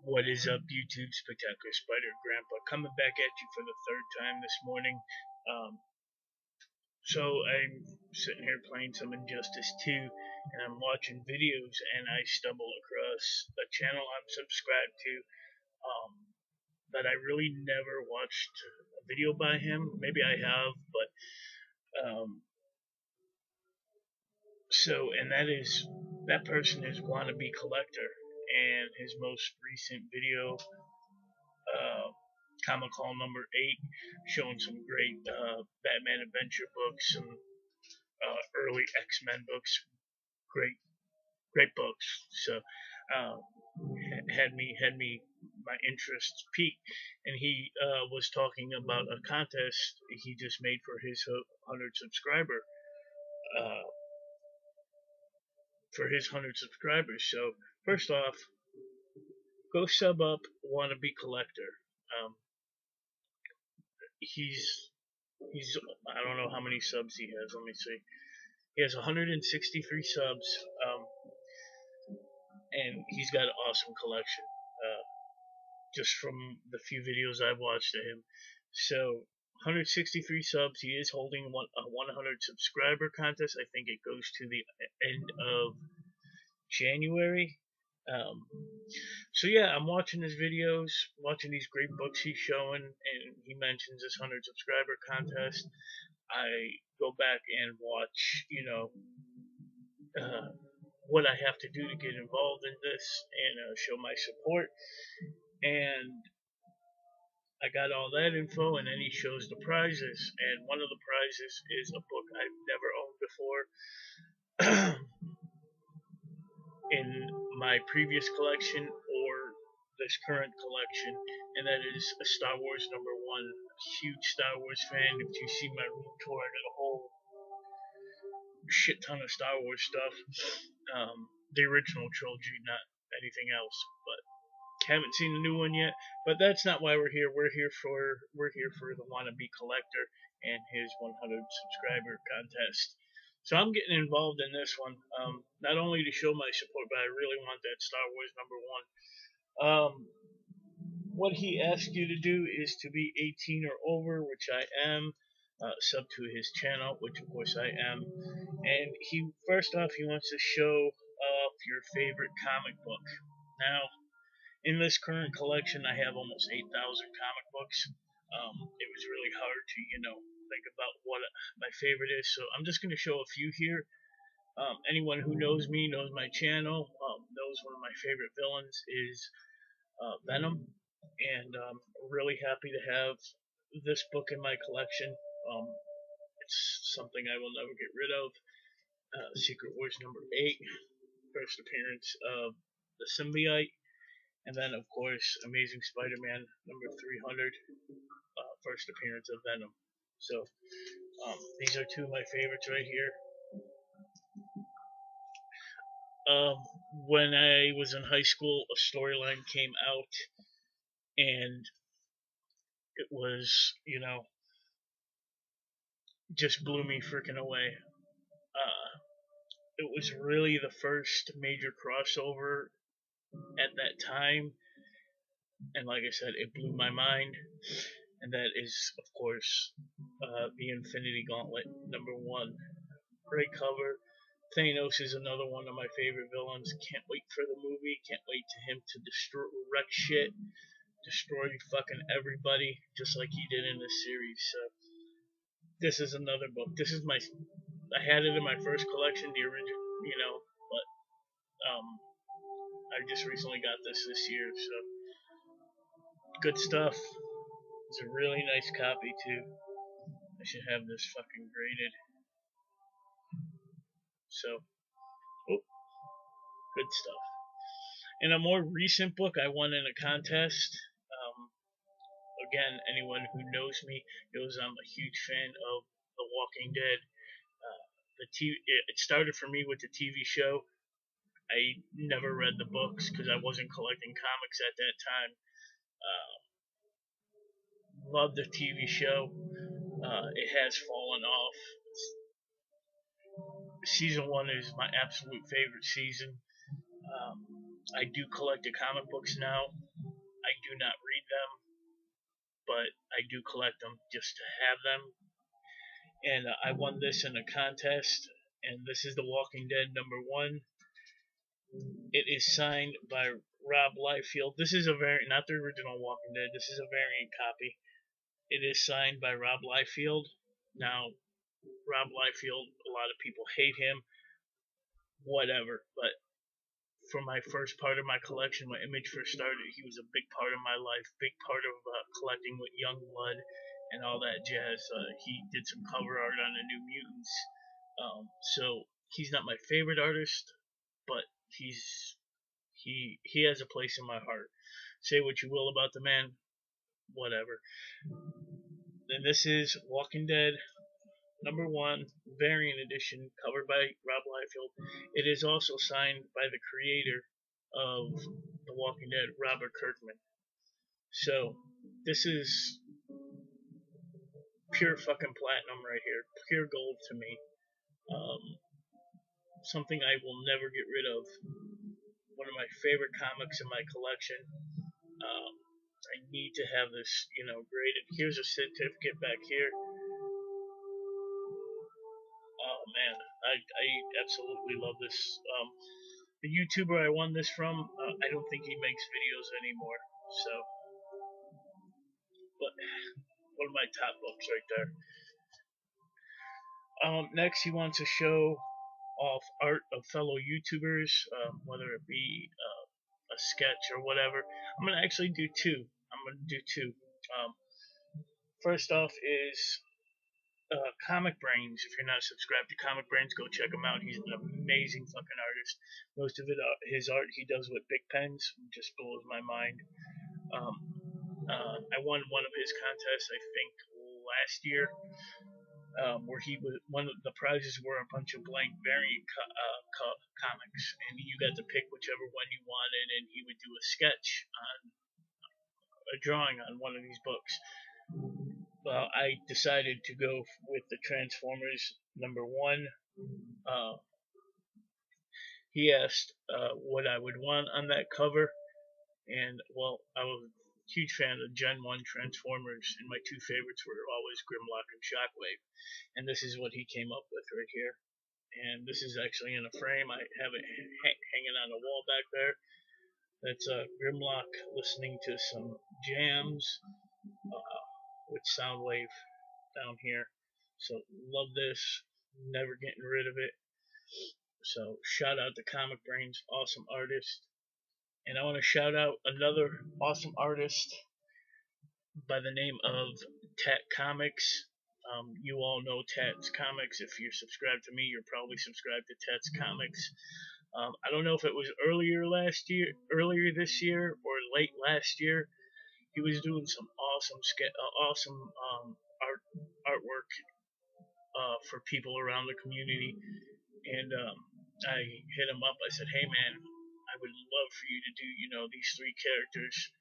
What is up, YouTube? Spectacular Spider Grandpa coming back at you for the third time this morning. Um, so I'm sitting here playing some Injustice 2, and I'm watching videos, and I stumble across a channel I'm subscribed to that I really never watched a video by him. Maybe I have, but and that person is Wannabe Collector, and his most recent video uh, Comic Call number 8, showing some great Batman adventure books, some early X-Men books, great great books. So uh, had me my interest peaked, and he was talking about a contest he just made for his 100 subscriber uh, So first off, go sub up Wannabe Collector. Um, he's I don't know how many subs he has. Let me see. He has 163 subs, and he's got an awesome collection. Just from the few videos I've watched of him, so 163 subs. He is holding a 100 subscriber contest. I think it goes to the end of January. Um, so yeah, I'm watching his videos, watching these great books he's showing, and he mentions this 100 subscriber contest. I go back and watch, what I have to do to get involved in this and show my support. And I got all that info, and then he shows the prizes. And one of the prizes is a book I've never owned before in my previous collection or this current collection, and that is a Star Wars #1. Huge Star Wars fan. If you see my room tour, I got a whole shit ton of Star Wars stuff. The original trilogy, not anything else. But haven't seen the new one yet. But that's not why we're here. We're here for the Wannabe Collector and his 100 subscriber contest. So I'm getting involved in this one, not only to show my support, but I really want that Star Wars #1. What he asks you to do is to be 18 or over, which I am. Sub to his channel, which of course I am. And he wants to show off your favorite comic book. Now, in this current collection, I have almost 8,000 comic books. It was really hard to, think about what my favorite is. So I'm just going to show a few here. Anyone who knows me, knows my channel, knows one of my favorite villains is Venom. And I'm really happy to have this book in my collection. It's something I will never get rid of. Secret Wars #8, first appearance of the symbiote. And then, of course, Amazing Spider-Man #300, first appearance of Venom. So, these are two of my favorites right here. When I was in high school, a storyline came out, and it was, just blew me freaking away. It was really the first major crossover at that time, and like I said, it blew my mind. And that is, of course, the Infinity Gauntlet #1. Great cover. Thanos is another one of my favorite villains. Can't wait for the movie. Can't wait to him to wreck shit, destroy fucking everybody, just like he did in this series. So this is another book. I had it in my first collection, the original, but I just recently got this year. So good stuff. It's a really nice copy too. I should have this fucking graded. So, good stuff. In a more recent book, I won in a contest. Again, anyone who knows me knows I'm a huge fan of The Walking Dead. It started for me with the TV show. I never read the books because I wasn't collecting comics at that time. Loved the TV show. It has fallen off. Season 1 is my absolute favorite season. I do collect the comic books now. I do not read them, but I do collect them just to have them. And I won this in a contest, and this is The Walking Dead #1. It is signed by Rob Liefeld. This is a variant, not the original Walking Dead. This is a variant copy. It is signed by Rob Liefeld. Now, Rob Liefeld, a lot of people hate him, whatever, but for my first part of my collection, when Image first started, he was a big part of my life, big part of collecting with Youngblood and all that jazz. He did some cover art on the New Mutants. So he's not my favorite artist, but he has a place in my heart. Say what you will about the man, whatever. And this is Walking Dead #1 variant edition, covered by Rob Liefeld. It is also signed by the creator of The Walking Dead, Robert Kirkman. So this is pure fucking platinum right here, pure gold to me. Something I will never get rid of. One of my favorite comics in my collection. I need to have this, graded. Here's a certificate back here. Oh man, I absolutely love this. The YouTuber I won this from, I don't think he makes videos anymore. So, but one of my top books right there. Next, he wants to show off art of fellow YouTubers, whether it be a sketch or whatever. I'm gonna actually do two. First off is Comic Brains. If you're not subscribed to Comic Brains, go check him out. He's an amazing fucking artist. Most of it, his art, he does with big pens. Just blows my mind. I won one of his contests, I think, last year, where he was one of the prizes were a bunch of blank variant comics, and you got to pick whichever one you wanted, and he would do a sketch on a drawing on one of these books. Well, I decided to go with the Transformers #1. He asked what I would want on that cover, and well, I was a huge fan of Gen 1 Transformers, and my two favorites were always Grimlock and Shockwave. And this is what he came up with right here. And this is actually in a frame. I have it hanging on the wall back there. That's Grimlock listening to some jams with Soundwave down here. So love this, never getting rid of it. So shout out to Comic Brains, awesome artist. And I want to shout out another awesome artist by the name of Tat Comics. You all know Tat's Comics. If you're subscribed to me, you're probably subscribed to Tat's Comics. I don't know if it was earlier this year, or late last year. He was doing some awesome artwork for people around the community, and I hit him up. I said, "Hey man, I would love for you to do, these three characters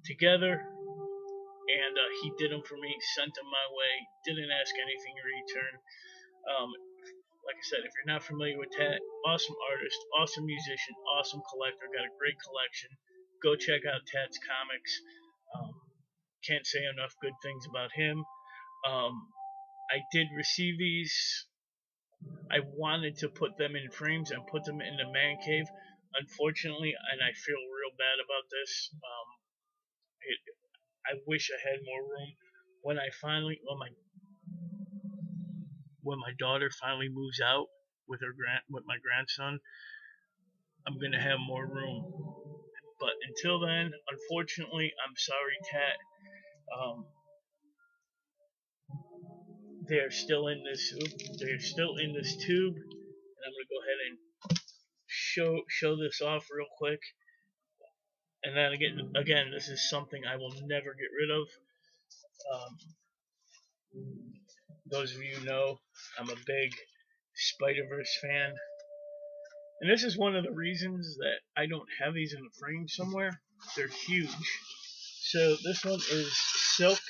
together." And he did them for me, sent them my way, didn't ask anything in return. Like I said, if you're not familiar with Tat, awesome artist, awesome musician, awesome collector, got a great collection. Go check out Tat's Comics. Can't say enough good things about him. I did receive these. I wanted to put them in frames and put them in the man cave. Unfortunately, and I feel real bad about this, I wish I had more room. When my daughter finally moves out with my grandson, I'm gonna have more room. But until then, unfortunately, I'm sorry, Tat. They're still in this tube. And I'm gonna go ahead and show this off real quick. And then again, this is something I will never get rid of. Those of you know, I'm a big Spider-Verse fan. And this is one of the reasons that I don't have these in a frame somewhere. They're huge. So this one is Silk.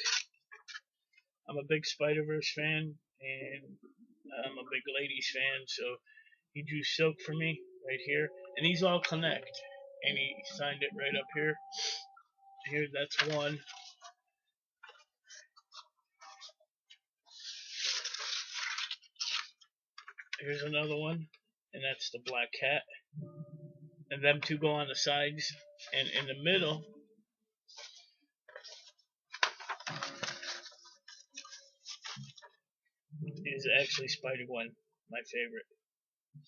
I'm a big Spider-Verse fan, and I'm a big Ladies fan, so he drew Silk for me right here. And these all connect. And he signed it right up here. Here, that's one. Here's another one, and that's the black cat. And them two go on the sides, and in the middle is actually Spider-Gwen, my favorite.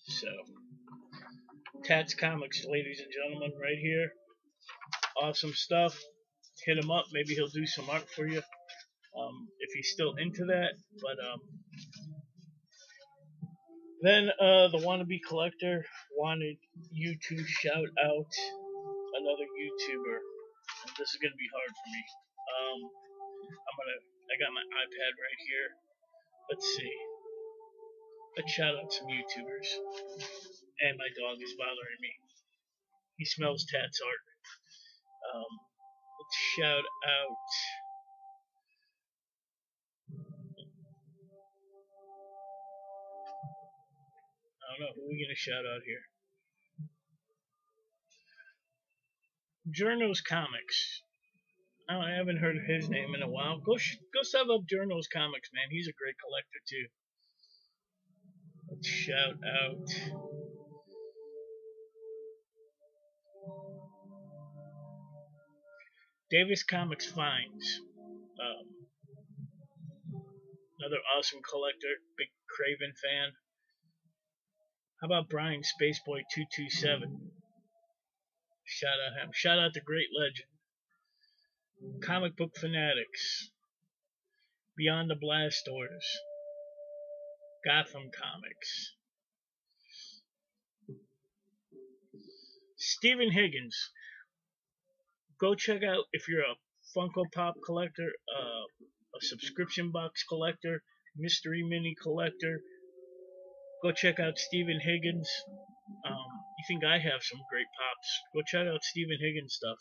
So, Tats Comics, ladies and gentlemen, right here. Awesome stuff. Hit him up. Maybe he'll do some art for you if he's still into that. But then the Wannabe Collector wanted you to shout out another YouTuber. And this is gonna be hard for me. I got my iPad right here. Let's see. Let's shout out some YouTubers. And my dog is bothering me. He smells Tat's art. Let's shout out. I don't know, who are we gonna shout out here? Journo's Comics. I haven't heard his name in a while. Go sub up Journo's Comics, man. He's a great collector too. Let's shout out. Davis Comics Finds. Another awesome collector, big Craven fan. How about Brian Spaceboy227? Shout out him. Shout out the Great Legend. Comic Book Fanatics. Beyond the Blast Doors. Gotham Comics. Stephen Higgins. Go check out, if you're a Funko Pop collector, a subscription box collector, mystery mini collector, go check out Stephen Higgins. You think I have some great pops? Go check out Stephen Higgins stuff.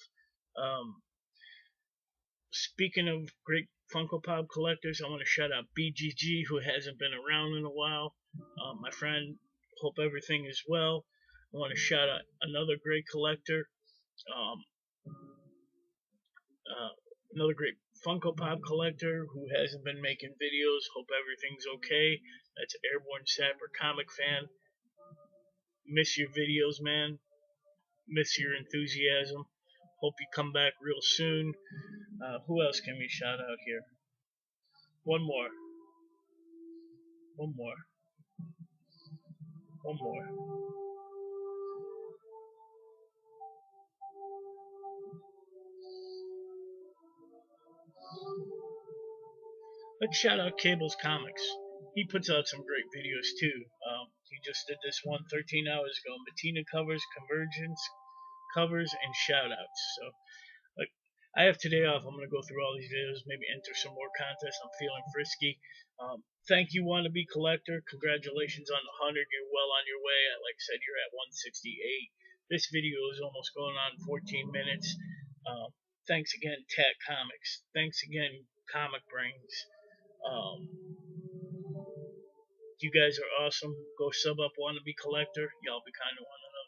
Speaking of great Funko Pop collectors, I want to shout out BGG, who hasn't been around in a while. My friend, hope everything is well. I want to shout out another great collector. Another great Funko Pop collector who hasn't been making videos. Hope everything's okay. That's Airborne Sapper Comic Fan. Miss your videos, man. Miss your enthusiasm. Hope you come back real soon. Who else can we shout out here? One more. Let's shout out Cable's Comics. He puts out some great videos too. He just did this one 13 hours ago. Matina covers, convergence covers, and shout outs. So, like, I have today off. I'm going to go through all these videos, maybe enter some more contests. I'm feeling frisky. Thank you, Wannabe Collector. Congratulations on the 100. You're well on your way. Like I said, you're at 168. This video is almost going on 14 minutes. Thanks again, Tat Comics. Thanks again, Comic Brains. You guys are awesome. Go sub up Wannabe Collector. Y'all be kind to one another.